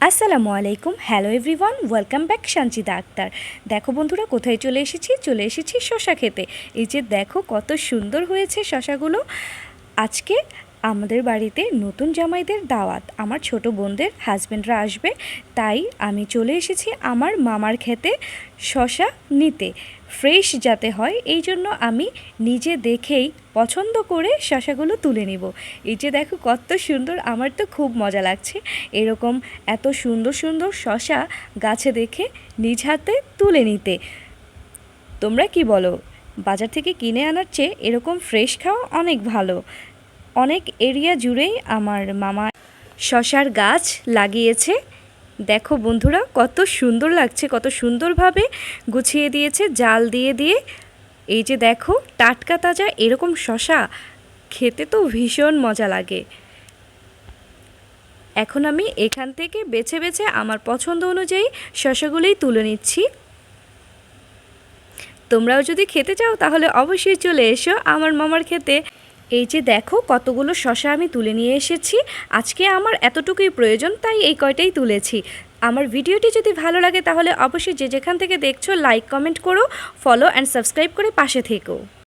আসসালামু আলাইকুম। Hello everyone, welcome back Sanchita Akter. দেখো বন্ধুরা, কোথায় চলে এসেছি শশা খেতে। এই যে দেখো কত সুন্দর হয়েছে শশাগুলো। আজকে আমাদের বাড়িতে নতুন জামাইদের দাওয়াত, আমার ছোট বোনদের হাজব্যান্ডরা আসবে, তাই আমি চলে এসেছি আমার মামার খেতে শশা নিতে। ফ্রেশ যাতে হয় এই জন্য আমি নিজে দেখেই পছন্দ করে শশাগুলো তুলে নিব। এই যে দেখো কত সুন্দর, আমার তো খুব মজা লাগছে এরকম এত সুন্দর সুন্দর শশা গাছে দেখে নিজ হাতে তুলে নিতে। তোমরা কি বলো? বাজার থেকে কিনে আনার চেয়ে এরকম ফ্রেশ খাওয়া অনেক ভালো। অনেক এরিয়া জুড়েই আমার মামা শশার গাছ লাগিয়েছে। দেখো বন্ধুরা কত সুন্দর লাগছে, কত সুন্দরভাবে গুছিয়ে দিয়েছে জাল দিয়ে দিয়ে। এই যে দেখো টাটকা তাজা এরকম শশা খেতে তো ভীষণ মজা লাগে। এখন আমি এখান থেকে বেছে বেছে আমার পছন্দ অনুযায়ী শশাগুলোই তুলে নিচ্ছি। তোমরাও যদি খেতে চাও তাহলে অবশ্যই চলে এসো আমার মামার খেতে। এই যে দেখো কতগুলো শশা আমি তুলে নিয়ে এসেছি। আজকে আমার এতটুকুই প্রয়োজন, তাই এই কয়টাই তুলেছি। আমার ভিডিওটি যদি ভালো লাগে তাহলে অবশ্যই যে যেখান থেকে দেখছো লাইক কমেন্ট করো, ফলো অ্যান্ড সাবস্ক্রাইব করে পাশে থেকো।